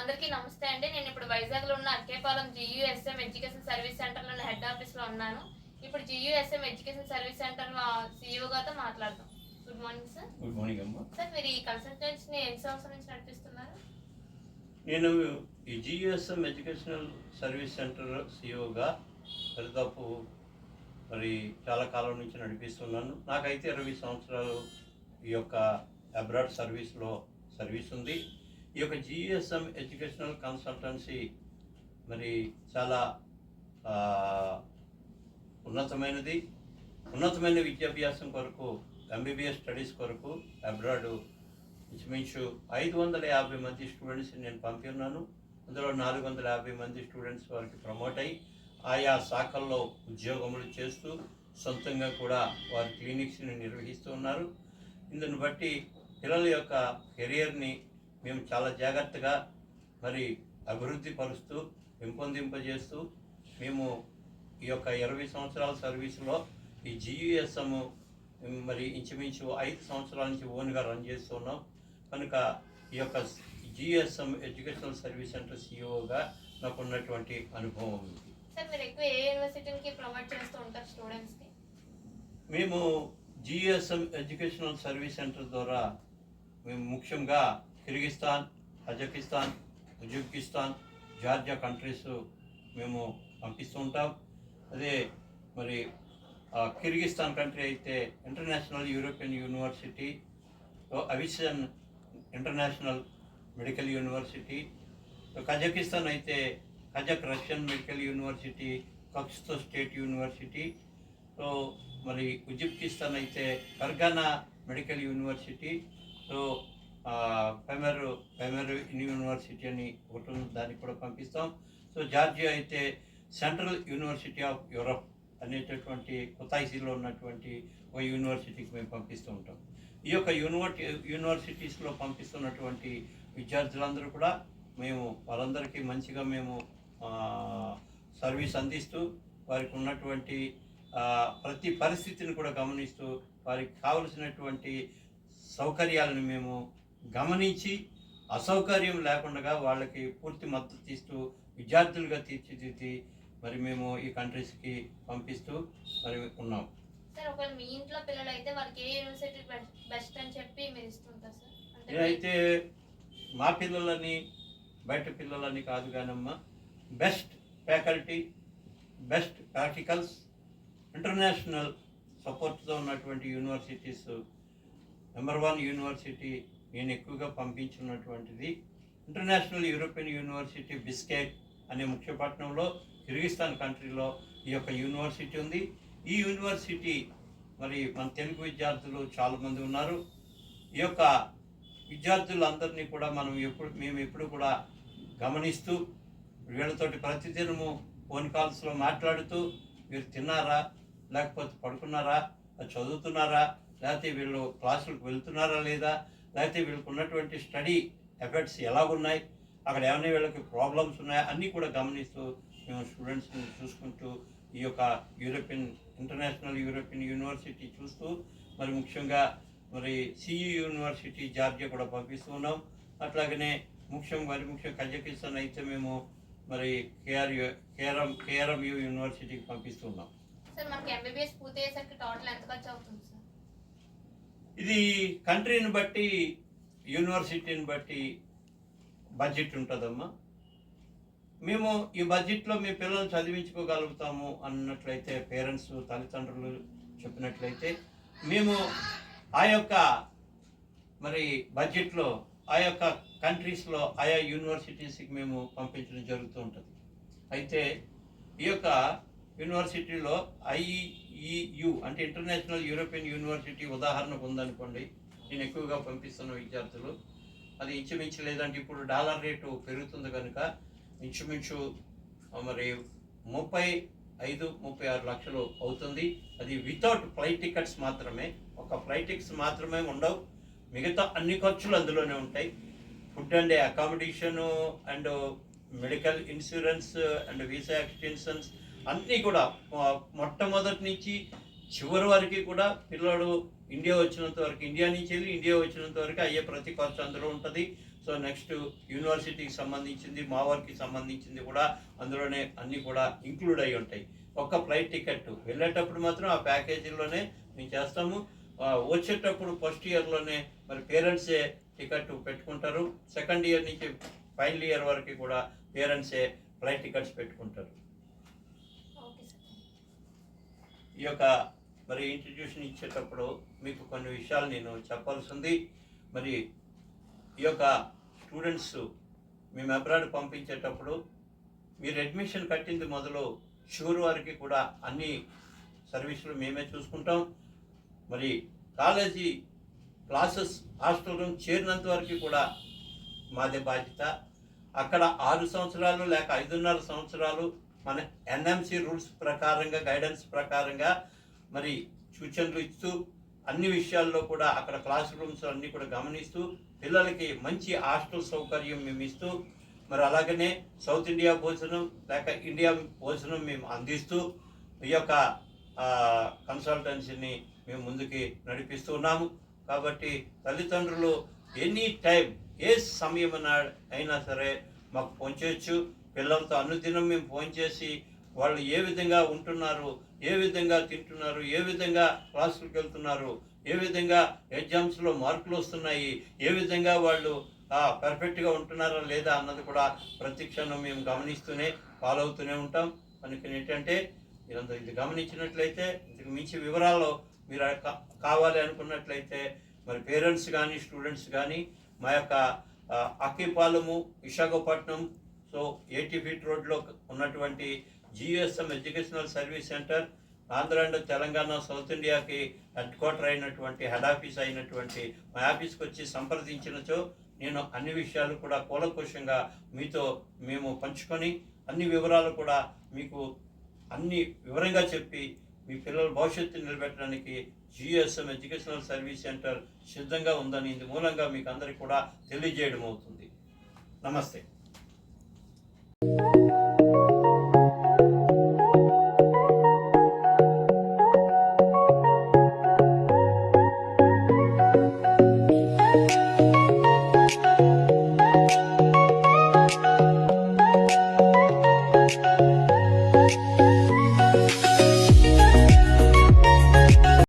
అందరికీ నమస్తే అండి. నేను ఇప్పుడు వైజాగ్లో ఉన్న అక్కేపాలెం జియుఎస్ఎం ఎడ్యుకేషన్ సర్వీస్ సెంటర్లో హెడ్ ఆఫీస్లో ఉన్నాను. ఇప్పుడు జియుఎస్ఎం ఎడ్యుకేషన్ సర్వీస్ సెంటర్ సిఇఓ గారితో మాట్లాడదాం. Good morning sir. Good morning అమ్మా. సార్, మీరు ఈ కన్సల్టెన్సీని ఎన్ని సంవత్సరాల నుంచి నడిపిస్తున్నారు? నేను ఈ జియుఎస్ఎం ఎడ్యుకేషనల్ సర్వీస్ సెంటర్ సిఇఓగా దరిదాపు చాలా కాలం నుంచి నడిపిస్తున్నాను. నాకైతే 20 సంవత్సరాలు ఈ యొక్క అబ్రాడ్ సర్వీస్ ఉంది. ఈ యొక్క జియుఎస్ఎం ఎడ్యుకేషనల్ కన్సల్టెన్సీ చాలా ఉన్నతమైన విద్యాభ్యాసం కొరకు, ఎంబీబీఎస్ స్టడీస్ కొరకు అబ్రాడ్ ఇంచుమించు 550 మంది స్టూడెంట్స్ని నేను పంపిస్తున్నాను. అందులో 450 మంది స్టూడెంట్స్ వారికి ప్రమోట్ అయ్యి ఆయా శాఖల్లో ఉద్యోగములు చేస్తూ సొంతంగా కూడా వారి క్లినిక్స్ని నిర్వహిస్తూ ఉన్నారు. ఇందుని బట్టి పిల్లల యొక్క కెరియర్ని మేము చాలా జాగ్రత్తగా అభివృద్ధి పరుస్తూ పెంపొందింపజేస్తూ మేము ఈ యొక్క 20 సంవత్సరాల సర్వీసులో ఈ జియుఎస్ఎం ఇంచుమించు 5 సంవత్సరాల నుంచి ఓన్గా రన్ చేస్తున్నాం. కనుక ఈ యొక్క జియుఎస్ఎం ఎడ్యుకేషనల్ సర్వీస్ సెంటర్ సిఇఓగా నాకు ఉన్నటువంటి అనుభవం ఉంది. సార్, మీరు ఎక్కువ ఏ యూనివర్సిటీకి ప్రమోట్ చేస్తూ ఉంటారు స్టూడెంట్స్కి? మేము జియుఎస్ఎం ఎడ్యుకేషనల్ సర్వీస్ సెంటర్ ద్వారా మేము ముఖ్యంగా Kyrgyzstan, Kazakhstan, Uzbekistan, Georgia countries మేము పంపిస్తూ ఉంటాం. అదే కిర్గిస్తాన్ కంట్రీ అయితే international European university, Avicenna international medical university, Kazakhstan అయితే కజక్ రష్యన్ మెడికల్ యూనివర్సిటీ, కక్స్తో స్టేట్ యూనివర్సిటీ, ఉజ్బెకిస్తాన్ అయితే ఫర్గానా మెడికల్ యూనివర్సిటీ, పెమెర్ యూనివర్సిటీ అని ఒకటి ఉంది, దానికి కూడా పంపిస్తాం. జార్జియా అయితే సెంట్రల్ యూనివర్సిటీ ఆఫ్ యూరప్ అనేటటువంటి కొతాయిసీలో ఉన్నటువంటి ఒక యూనివర్సిటీకి మేము పంపిస్తూ ఉంటాం. ఈ యొక్క యూనివర్సిటీస్లో పంపిస్తున్నటువంటి విద్యార్థులందరూ కూడా వాళ్ళందరికీ మంచిగా మేము సర్వీస్ అందిస్తూ వారికి ఉన్నటువంటి ప్రతి పరిస్థితిని కూడా గమనిస్తూ వారికి కావలసినటువంటి సౌకర్యాలను మేము గమనించి అసౌకర్యం లేకుండా వాళ్ళకి పూర్తి మద్దతు ఇస్తూ విద్యార్థులుగా తీర్చిదిద్ది మేము ఈ కంట్రీస్కి పంపిస్తూ ఉన్నాం. సార్, ఒకవేళ మీ ఇంట్లో పిల్లలు అయితే వాళ్ళకి ఏ యూనివర్సిటీ బెస్ట్ అని చెప్పి మీరు ఇస్తుంటారు సార్? నేనైతే మా పిల్లలని బయట పిల్లలని కాదు కానమ్మా, best faculty, best practicals, international సపోర్ట్తో ఉన్నటువంటి యూనివర్సిటీస్ నెంబర్ 1 యూనివర్సిటీ నేను ఎక్కువగా పంపించున్నటువంటిది ఇంటర్నేషనల్ యూరోపియన్ యూనివర్సిటీ బిస్కెట్ అనే ముఖ్యపట్నంలో కిర్గిస్తాన్ కంట్రీలో ఈ యొక్క యూనివర్సిటీ ఉంది. ఈ యూనివర్సిటీ మన తెలుగు విద్యార్థులు చాలామంది ఉన్నారు. ఈ యొక్క విద్యార్థులందరినీ కూడా మేము ఎప్పుడు కూడా గమనిస్తూ వీళ్ళతోటి ప్రతిదినము ఫోన్ కాల్స్లో మాట్లాడుతూ వీరు తిన్నారా, లేకపోతే పడుకున్నారా, చదువుతున్నారా, లేకపోతే వీళ్ళు క్లాసులకు వెళ్తున్నారా లేదా, లేకపోతే వీళ్ళకు ఉన్నటువంటి స్టడీ ఎఫెక్ట్స్ ఎలాగున్నాయి, అక్కడ ఏమైనా వీళ్ళకి ప్రాబ్లమ్స్ ఉన్నాయా అన్నీ కూడా గమనిస్తూ మేము స్టూడెంట్స్ని చూసుకుంటూ ఈ యొక్క ఇంటర్నేషనల్ యూరోపియన్ యూనివర్సిటీ చూస్తూ ముఖ్యంగా సియు యూనివర్సిటీ జార్జియా కూడా పంపిస్తూ ఉన్నాం. అట్లాగనే ముఖ్య కజకిస్తాన్ అయితే మేము కేఆర్ఎంయు యూనివర్సిటీకి పంపిస్తూ ఉన్నాం. సార్, మనకి ఎంబీబీఎస్ పూర్తి అయ్యేసరికి టోటల్ ఎంత ఖర్చు అవుతుంది సార్? ఇది కంట్రీని బట్టి, యూనివర్సిటీని బట్టి బడ్జెట్ ఉంటుందమ్మా. మేము ఈ బడ్జెట్లో మీ పిల్లల్ని చదివించుకోగలుగుతాము అన్నట్లయితే, పేరెంట్స్ తల్లిదండ్రులు చెప్పినట్లయితే మేము ఆ యొక్క బడ్జెట్లో ఆ యొక్క కంట్రీస్లో ఆయా యూనివర్సిటీస్కి మేము పంపించడం జరుగుతూ ఉంటుంది. అయితే ఈ యొక్క యూనివర్సిటీలో ఐఈయు అంటే ఇంటర్నేషనల్ యూరోపియన్ యూనివర్సిటీ ఉదాహరణకు ఉందనుకోండి, నేను ఎక్కువగా పంపిస్తున్న విద్యార్థులు అది ఇంచుమించు, లేదంటే ఇప్పుడు డాలర్ రేటు పెరుగుతుంది కనుక ఇంచుమించు 35-36 లక్షలు అవుతుంది. అది వితౌట్ ఫ్లైట్ టికెట్స్ మాత్రమే. ఒక ఫ్లైట్ టికెట్స్ మాత్రమే ఉండవు, మిగతా అన్ని ఖర్చులు అందులోనే ఉంటాయి. Food and accommodation and medical insurance and visa extensions అన్నీ కూడా మొట్టమొదటి నుంచి చివరి వరకు కూడా పిల్లడు ఇండియా వచ్చినంత వరకు, ఇండియా నుంచి వెళ్ళి ఇండియా వచ్చినంత వరకు అయ్యే ప్రతి ఖర్చు అందులో ఉంటుంది. సో నెక్స్ట్ యూనివర్సిటీకి సంబంధించింది, మా వర్క్కి సంబంధించింది కూడా అందులోనే అన్నీ కూడా ఇంక్లూడ్ అయి ఉంటాయి. ఒక్క ఫ్లైట్ టికెట్ వెళ్ళేటప్పుడు మాత్రం ఆ ప్యాకేజీలోనే మేము చేస్తాము. వచ్చేటప్పుడు ఫస్ట్ ఇయర్లోనే మరి పేరెంట్సే టికెట్ పెట్టుకుంటారు. సెకండ్ ఇయర్ నుంచి ఫైనల్ ఇయర్ వరకు కూడా పేరెంట్సే ఫ్లైట్ టికెట్స్ పెట్టుకుంటారు. Okay sir. ఈ యొక్క మరి ఇంట్రడ్యూషన్ ఇచ్చేటప్పుడు మీకు కొన్ని విషయాలు నేను చెప్పాల్సి ఉంది. మరి ఈ యొక్క స్టూడెంట్స్ మేము అబ్రాడ్ పంపించేటప్పుడు మీరు అడ్మిషన్ కట్టింది మొదలు షూర్ వారికి కూడా అన్ని సర్వీసులు మేమే చూసుకుంటాం. మరి కాలేజీ క్లాసెస్ హాస్టల్ రూమ్ చేరినంత వరకు కూడా మాదే బాధ్యత. అక్కడ 6 సంవత్సరాలు లేక 5.5 సంవత్సరాలు మన ఎన్ఎంసి రూల్స్ ప్రకారంగా, గైడెన్స్ ప్రకారంగా మరి సూచనలు ఇస్తూ అన్ని విషయాల్లో కూడా అక్కడ క్లాస్ రూమ్స్ అన్నీ కూడా గమనిస్తూ పిల్లలకి మంచి హాస్టల్ సౌకర్యం మేము ఇస్తూ, మరి అలాగనే సౌత్ ఇండియా భోజనం లేక ఇండియా భోజనం మేము అందిస్తూ ఈ యొక్క కన్సల్టెన్సీని మేము ముందుకి నడిపిస్తూ ఉన్నాము. కాబట్టి తల్లిదండ్రులు ఎనీ టైం ఏ సమయం అయినా సరే మాకు ఫోన్ చేయొచ్చు. పిల్లలతో అనుదినం మేము ఫోన్ చేసి వాళ్ళు ఏ విధంగా ఉంటున్నారు, ఏ విధంగా తింటున్నారు, ఏ విధంగా క్లాసులకు వెళ్తున్నారు, ఏ విధంగా ఎగ్జామ్స్లో మార్కులు వస్తున్నాయి, ఏ విధంగా వాళ్ళు పర్ఫెక్ట్గా ఉంటున్నారా లేదా అన్నది కూడా ప్రతి క్షణం మేము గమనిస్తూనే ఫాలో అవుతూనే ఉంటాం. అందుకని ఏంటంటే మీరంతా ఇది గమనించినట్లయితే ఇంతకు మించి వివరాలు మీరు కావాలి అనుకున్నట్లయితే మరి పేరెంట్స్ కానీ స్టూడెంట్స్ కానీ మా యొక్క అక్కిపాలెము విశాఖపట్నం సో 80 ఫీట్ రోడ్లో ఉన్నటువంటి GUSM educational service centre, Andhra and Telangana south ఇండియాకి హెడ్ క్వార్టర్ అయినటువంటి హెడ్ ఆఫీస్ అయినటువంటి మా ఆఫీస్కి వచ్చి సంప్రదించినచో నేను అన్ని విషయాలు కూడా కూలంకషంగా మీతో మేము పంచుకొని అన్ని వివరాలు కూడా మీకు అన్ని వివరంగా చెప్పి మీ పిల్లల భవిష్యత్తు నిలబెట్టడానికి GUSM ఎడ్యుకేషనల్ సర్వీస్ సెంటర్ సిద్ధంగా ఉందని ఇందు మూలంగా మీకు అందరికీ కూడా తెలియజేయడం అవుతుంది. నమస్తే.